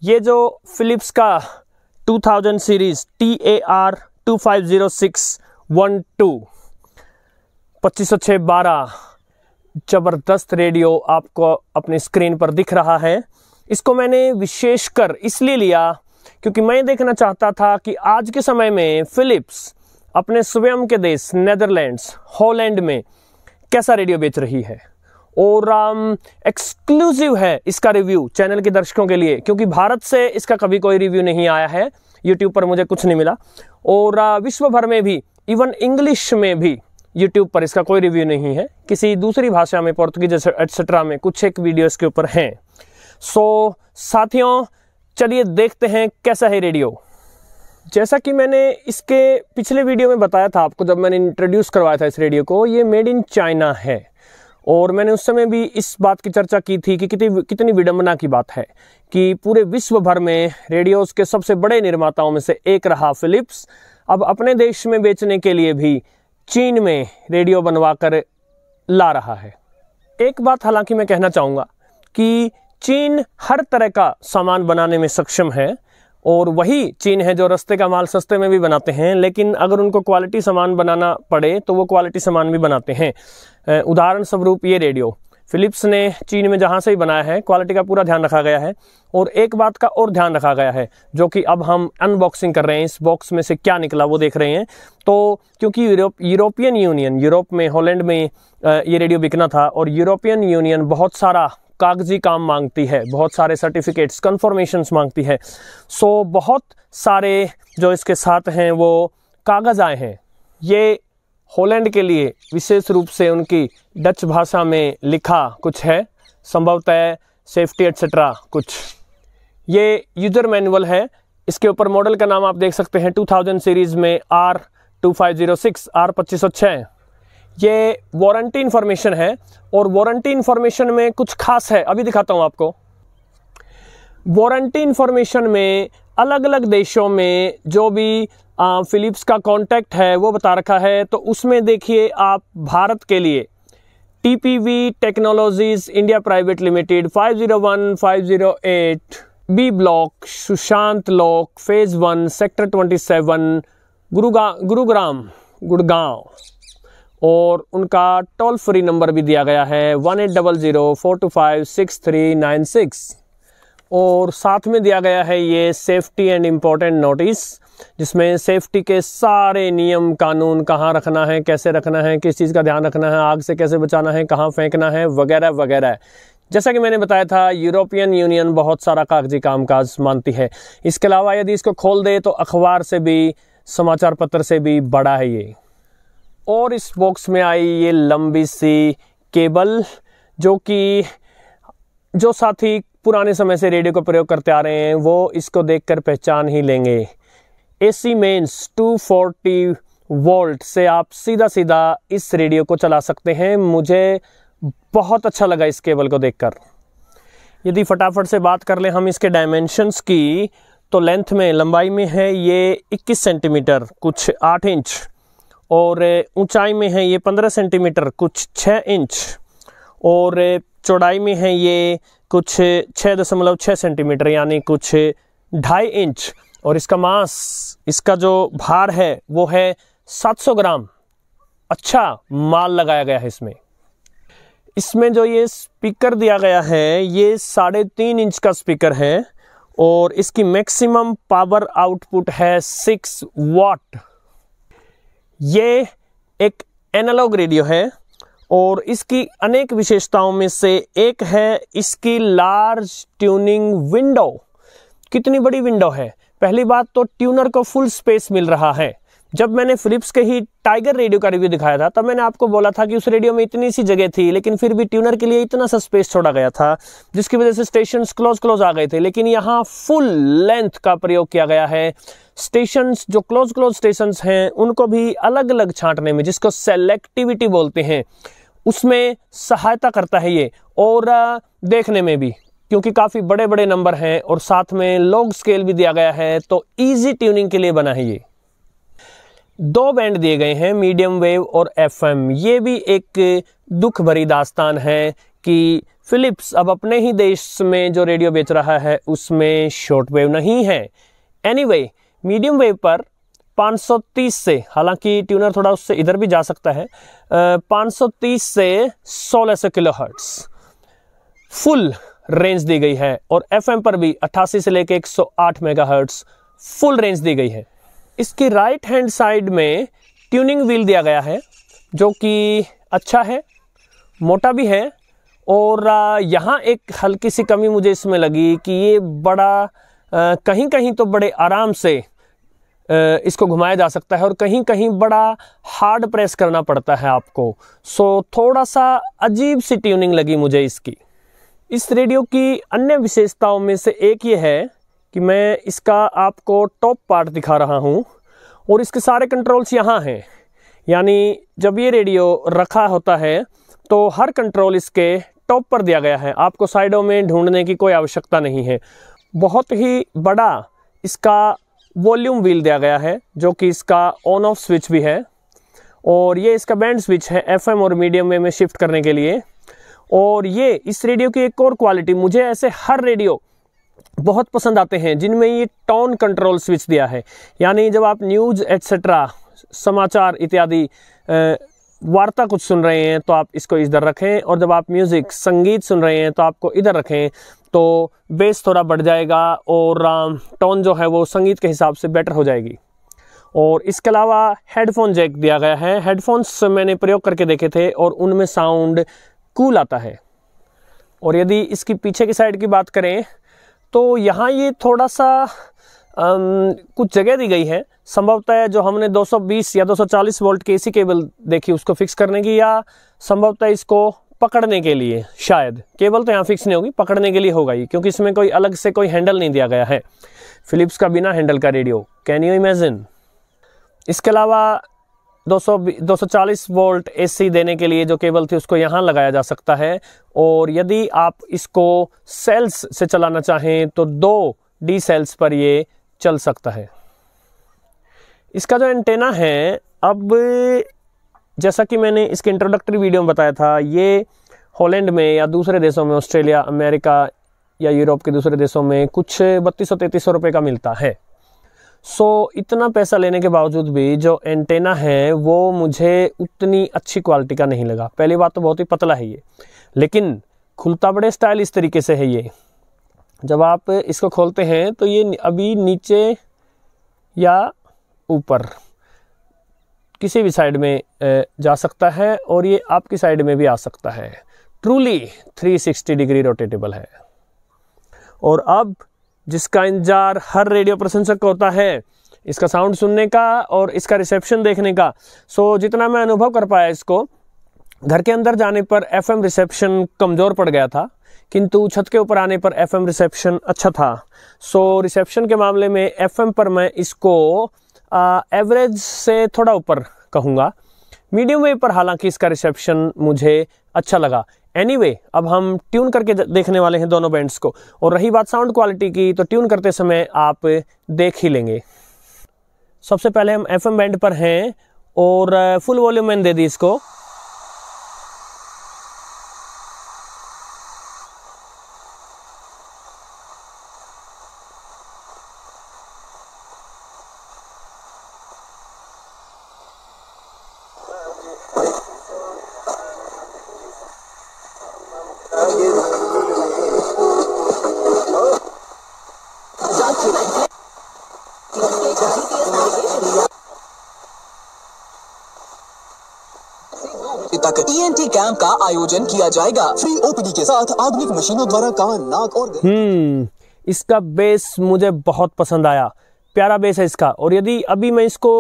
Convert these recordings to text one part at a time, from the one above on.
ये जो फिलिप्स का 2000 सीरीज TAR 250612 2506-12 ज़बरदस्त रेडियो आपको अपनी स्क्रीन पर दिख रहा है। इसको मैंने विशेषकर इसलिए लिया क्योंकि मैं देखना चाहता था कि आज के समय में फिलिप्स अपने स्वयं के देश नेदरलैंड्स हॉलैंड में कैसा रेडियो बेच रही है। और एक्सक्लूसिव है इसका रिव्यू चैनल के दर्शकों के लिए, क्योंकि भारत से इसका कभी कोई रिव्यू नहीं आया है, यूट्यूब पर मुझे कुछ नहीं मिला। और विश्व भर में भी, इवन इंग्लिश में भी यूट्यूब पर इसका कोई रिव्यू नहीं है। किसी दूसरी भाषा में, पोर्तुगीज एटसेट्रा में कुछ एक वीडियो इसके ऊपर हैं। सो साथियों, चलिए देखते हैं कैसा है रेडियो। जैसा कि मैंने इसके पिछले वीडियो में बताया था आपको, जब मैंने इंट्रोड्यूस करवाया था इस रेडियो को, ये मेड इन चाइना है। और मैंने उस समय भी इस बात की चर्चा की थी कि कितनी विडंबना की बात है कि पूरे विश्व भर में रेडियोस के सबसे बड़े निर्माताओं में से एक रहा फिलिप्स अब अपने देश में बेचने के लिए भी चीन में रेडियो बनवा कर ला रहा है। एक बात हालांकि मैं कहना चाहूँगा कि चीन हर तरह का सामान बनाने में सक्षम है, और वही चीन है जो रास्ते का माल सस्ते में भी बनाते हैं, लेकिन अगर उनको क्वालिटी सामान बनाना पड़े तो वो क्वालिटी सामान भी बनाते हैं। उदाहरण स्वरूप ये रेडियो फिलिप्स ने चीन में जहाँ से भी बनाया है, क्वालिटी का पूरा ध्यान रखा गया है। और एक बात का और ध्यान रखा गया है, जो कि अब हम अनबॉक्सिंग कर रहे हैं, इस बॉक्स में से क्या निकला वो देख रहे हैं। तो क्योंकि यूरोपियन यूनियन, यूरोप में, हॉलैंड में ये रेडियो बिकना था, और यूरोपियन यूनियन बहुत सारा कागजी काम मांगती है, बहुत सारे सर्टिफिकेट्स, कन्फर्मेशंस मांगती है। सो बहुत सारे जो इसके साथ हैं वो कागज़ आए हैं। ये हॉलैंड के लिए विशेष रूप से उनकी डच भाषा में लिखा कुछ है, संभवतः सेफ्टी एटसेट्रा कुछ। ये यूजर मैनुअल है। इसके ऊपर मॉडल का नाम आप देख सकते हैं, 2000 सीरीज़ में R2506 R2506। ये वारंटी इंफॉर्मेशन है, और वारंटी इंफॉर्मेशन में कुछ खास है, अभी दिखाता हूं आपको। वारंटी इंफॉर्मेशन में अलग अलग देशों में जो भी फिलिप्स का कॉन्टैक्ट है वो बता रखा है। तो उसमें देखिए आप, भारत के लिए TPV technologies India private limited 501-508 B block, Sushant lock, phase 1, sector 27, Gurgaon. और उनका टोल फ्री नंबर भी दिया गया है 1800-425-6396। और साथ में दिया गया है ये सेफ्टी एंड इम्पोर्टेंट नोटिस, जिसमें सेफ्टी के सारे नियम कानून, कहाँ रखना है, कैसे रखना है, किस चीज़ का ध्यान रखना है, आग से कैसे बचाना है, कहाँ फेंकना है, वगैरह वगैरह। जैसा कि मैंने बताया था, यूरोपियन यूनियन बहुत सारा कागजी कामकाज मानती है। इसके अलावा यदि इसको खोल दे तो अखबार से भी, समाचार पत्र से भी बड़ा है ये। और इस बॉक्स में आई ये लंबी सी केबल, जो साथी पुराने समय से रेडियो का प्रयोग करते आ रहे हैं वो इसको देखकर पहचान ही लेंगे। AC मेंस 240 वोल्ट से आप सीधा सीधा इस रेडियो को चला सकते हैं। मुझे बहुत अच्छा लगा इस केबल को देखकर। यदि फटाफट से बात कर लें हम इसके डायमेंशंस की, तो लेंथ में, लंबाई में है ये 21 सेंटीमीटर कुछ 8 इंच, और ऊंचाई में है ये 15 सेंटीमीटर कुछ 6 इंच, और चौड़ाई में है ये कुछ 6.6 सेंटीमीटर यानी कुछ 2.5 इंच। और इसका मास, इसका जो भार है वो है 700 ग्राम। अच्छा माल लगाया गया है इसमें जो ये स्पीकर दिया गया है ये 3.5 इंच का स्पीकर है, और इसकी मैक्सिमम पावर आउटपुट है 6 वाट। ये एक एनालॉग रेडियो है, और इसकी अनेक विशेषताओं में से एक है इसकी लार्ज ट्यूनिंग विंडो। कितनी बड़ी विंडो है। पहली बात तो ट्यूनर को फुल स्पेस मिल रहा है। जब मैंने फिलिप्स के ही टाइगर रेडियो का रिव्यू दिखाया था, तब मैंने आपको बोला था कि उस रेडियो में इतनी सी जगह थी, लेकिन फिर भी ट्यूनर के लिए इतना सा स्पेस छोड़ा गया था, जिसकी वजह से स्टेशंस क्लोज आ गए थे। लेकिन यहाँ फुल लेंथ का प्रयोग किया गया है। स्टेशंस जो क्लोज स्टेशंस हैं उनको भी अलग अलग छांटने में, जिसको सेलेक्टिविटी बोलते हैं, उसमें सहायता करता है ये। और देखने में भी, क्योंकि काफ़ी बड़े बड़े नंबर हैं और साथ में लॉग स्केल भी दिया गया है, तो इजी ट्यूनिंग के लिए बना है ये। 2 बैंड दिए गए हैं, मीडियम वेव और FM। ये भी एक दुख भरी दास्तान है कि फिलिप्स अब अपने ही देश में जो रेडियो बेच रहा है उसमें शॉर्ट वेव नहीं है। एनीवे, मीडियम वेव पर 530 से, हालांकि ट्यूनर थोड़ा उससे इधर भी जा सकता है, 530 से 1600 किलोहर्ट्ज फुल रेंज दी गई है। और एफएम पर भी 88 से लेकर 108 मेगाहर्ट्ज फुल रेंज दी गई है। इसकी राइट हैंड साइड में ट्यूनिंग व्हील दिया गया है जो कि अच्छा है, मोटा भी है। और यहाँ एक हल्की सी कमी मुझे इसमें लगी कि ये बड़ा कहीं कहीं तो बड़े आराम से इसको घुमाया जा सकता है और कहीं कहीं बड़ा हार्ड प्रेस करना पड़ता है आपको। सो थोड़ा सा अजीब सी ट्यूनिंग लगी मुझे इसकी। इस रेडियो की अन्य विशेषताओं में से एक ये है कि मैं इसका आपको टॉप पार्ट दिखा रहा हूँ और इसके सारे कंट्रोल्स यहाँ हैं। यानी जब ये रेडियो रखा होता है तो हर कंट्रोल इसके टॉप पर दिया गया है, आपको साइडों में ढूंढने की कोई आवश्यकता नहीं है। बहुत ही बड़ा इसका वॉल्यूम व्हील दिया गया है जो कि इसका ऑन ऑफ स्विच भी है। और ये इसका बैंड स्विच है एफएम और मीडियम में शिफ्ट करने के लिए। और ये इस रेडियो की एक और क्वालिटी, मुझे ऐसे हर रेडियो बहुत पसंद आते हैं जिनमें ये टोन कंट्रोल स्विच दिया है। यानी जब आप न्यूज़ एटसेट्रा, समाचार इत्यादि वार्ता कुछ सुन रहे हैं तो आप इसको इधर रखें, और जब आप म्यूज़िक, संगीत सुन रहे हैं तो आपको इधर रखें, तो बेस थोड़ा बढ़ जाएगा और टोन जो है वो संगीत के हिसाब से बेटर हो जाएगी। और इसके अलावा हेडफोन जैक दिया गया है। हेडफोन्स मैंने प्रयोग करके देखे थे और उनमें साउंड कूल आता है। और यदि इसकी पीछे की साइड की बात करें तो यहाँ ये थोड़ा सा कुछ जगह दी गई है, संभवतः जो हमने 220 या 240 वोल्ट की एसी केबल देखी उसको फिक्स करने की, या संभवतः इसको पकड़ने के लिए। शायद केबल तो यहाँ फिक्स नहीं होगी, पकड़ने के लिए होगा ये, क्योंकि इसमें कोई अलग से कोई हैंडल नहीं दिया गया है। फिलिप्स का बिना हैंडल का रेडियो, कैन यू इमेजिन। इसके अलावा 240 वोल्ट एसी देने के लिए जो केबल थी उसको यहाँ लगाया जा सकता है। और यदि आप इसको सेल्स से चलाना चाहें तो 2 डी सेल्स पर ये चल सकता है। इसका जो एंटेना है, अब जैसा कि मैंने इसके इंट्रोडक्टरी वीडियो में बताया था, ये हॉलैंड में या दूसरे देशों में, ऑस्ट्रेलिया, अमेरिका या यूरोप के दूसरे देशों में कुछ 3200-3300 रुपये का मिलता है। सो इतना पैसा लेने के बावजूद भी जो एंटेना है वो मुझे उतनी अच्छी क्वालिटी का नहीं लगा। पहली बात तो बहुत ही पतला है ये, लेकिन खुलता बड़े स्टाइल इस तरीके से है। ये जब आप इसको खोलते हैं तो ये अभी नीचे या ऊपर किसी भी साइड में जा सकता है और ये आपकी साइड में भी आ सकता है। ट्रूली 360 डिग्री रोटेटेबल है। और अब जिसका इंतजार हर रेडियो प्रशंसक को होता है, इसका साउंड सुनने का और इसका रिसेप्शन देखने का। सो जितना मैं अनुभव कर पाया इसको, घर के अंदर जाने पर एफएम रिसेप्शन कमज़ोर पड़ गया था, किंतु छत के ऊपर आने पर एफएम रिसेप्शन अच्छा था। सो रिसेप्शन के मामले में एफएम पर मैं इसको एवरेज से थोड़ा ऊपर कहूँगा। मीडियम वेव पर हालांकि इसका रिसेप्शन मुझे अच्छा लगा। एनीवे, अब हम ट्यून करके देखने वाले हैं दोनों बैंड्स को। और रही बात साउंड क्वालिटी की, तो ट्यून करते समय आप देख ही लेंगे। सबसे पहले हम एफएम बैंड पर हैं और फुल वॉल्यूम मैंने दे दी इसको। तक ईएनटी कैंप का आयोजन किया जाएगा। फ्री ओपीडी के साथ आधुनिक मशीनों द्वारा कान, नाक और इसका बेस मुझे बहुत पसंद आया, प्यारा बेस है इसका। और यदि अभी मैं इसको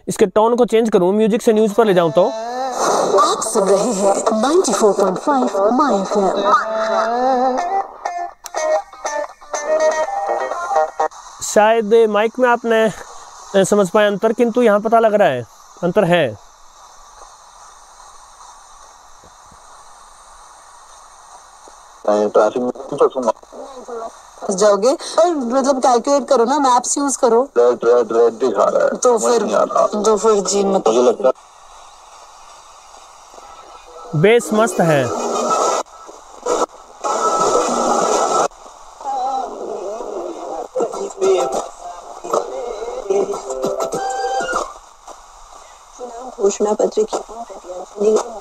इसके टोन को चेंज करूं, म्यूजिक से न्यूज पर ले जाऊं, तो आप सुन रहे हैं 94.5 माय एफएम। शायद माइक में आपने समझ पाया अंतर, किंतु यहाँ पता लग रहा है अंतर है। जाओगे और मतलब कैलकुलेट करो ना, मैप्स यूज करो। रेड दिखा रहा है तो फिर जी मतलब बेस मस्त है। घोषणा पत्र की पूर्ण प्रतियां चंडीगढ़ में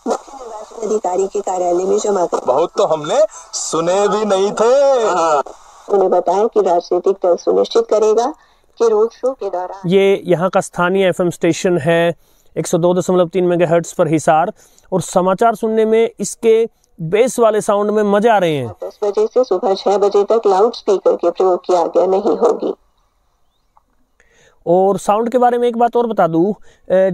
मुख्य निर्वाचन अधिकारी के कार्यालय में जमा कर। बहुत तो हमने सुने भी नहीं थे। उन्हें बताया कि राजनीतिक दल सुनिश्चित करेगा कि रोड शो के दौरान ये यहाँ का स्थानीय एफएम स्टेशन है 102.3 मेगाहर्ट्ज पर हिसार, और समाचार सुनने में इसके बेस वाले साउंड में मजे आ रहे हैं। 10 बजे से सुबह 6 बजे तक लाउड स्पीकर के प्रयोग की आज्ञा नहीं होगी। और साउंड के बारे में एक बात और बता दूं,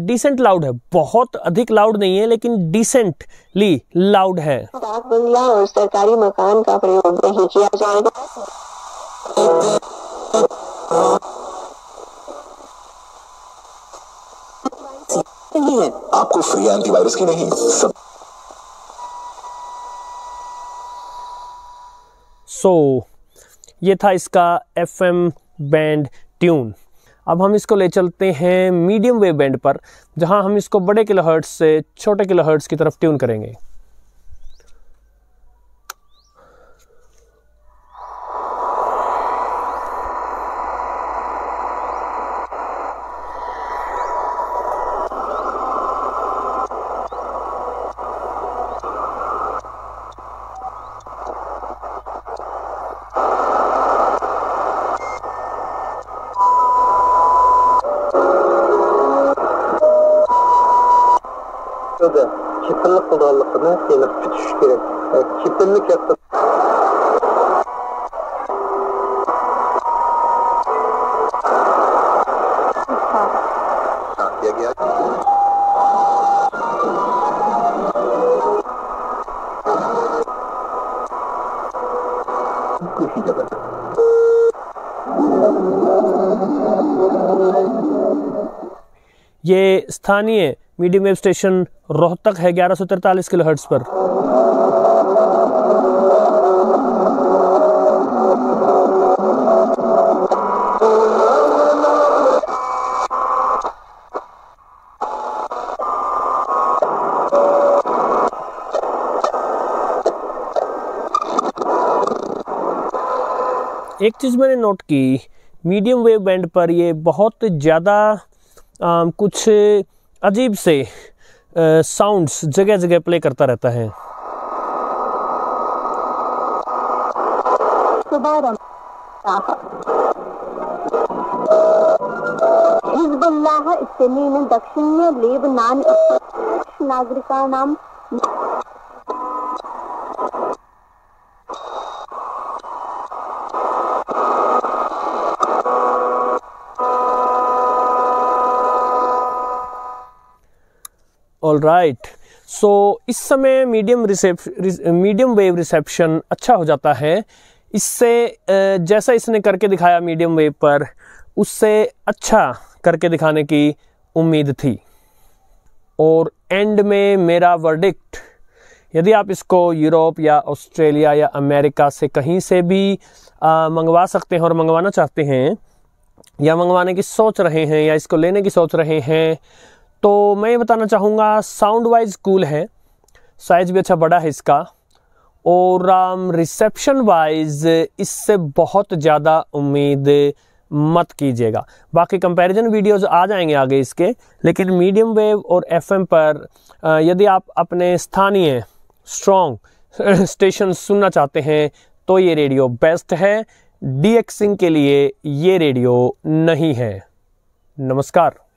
डिसेंट लाउड है, बहुत अधिक लाउड नहीं है लेकिन डिसेंटली लाउड है। डाक बंगला और सरकारी मकान का प्रयोग नहीं किया जाएगा। नहीं है आपको फ्री एंटीवायरस की नहीं सब। ये था इसका एफएम बैंड ट्यून। अब हम इसको ले चलते हैं मीडियम वेव बैंड पर, जहां हम इसको बड़े किलोहर्ट्ज से छोटे किलोहर्ट्ज की तरफ ट्यून करेंगे। Çiftlik kullanılığını yenip bitiş gerek. Çiftlik yaptı. ये स्थानीय मीडियम वेव स्टेशन रोहतक है 1143 किलोहर्ट्ज पर। एक चीज़ मैंने नोट की, मीडियम वेव बैंड पर ये बहुत ज़्यादा कुछ अजीब से साउंड्स जगह जगह प्ले करता रहता है। हिजबुल्लाह इस्लामी दक्षिण लेबनान नागरिकांना ऑल राइट, सो इस समय मीडियम वेव रिसेप्शन अच्छा हो जाता है। इससे जैसा इसने करके दिखाया मीडियम वेव पर, उससे अच्छा करके दिखाने की उम्मीद थी। और एंड में मेरा वर्डिक्ट, यदि आप इसको यूरोप या ऑस्ट्रेलिया या अमेरिका से कहीं से भी मंगवा सकते हैं और मंगवाना चाहते हैं, या मंगवाने की सोच रहे हैं, या इसको लेने की सोच रहे हैं, तो मैं ये बताना चाहूँगा साउंड वाइज कूल है, साइज भी अच्छा बड़ा है इसका, और रिसेप्शन वाइज इससे बहुत ज़्यादा उम्मीद मत कीजिएगा। बाकी कंपैरिजन वीडियोस आ जाएंगे आगे इसके, लेकिन मीडियम वेव और एफएम पर यदि आप अपने स्थानीय स्ट्रॉन्ग स्टेशन सुनना चाहते हैं तो ये रेडियो बेस्ट है। डीएक्सिंग के लिए ये रेडियो नहीं है। नमस्कार।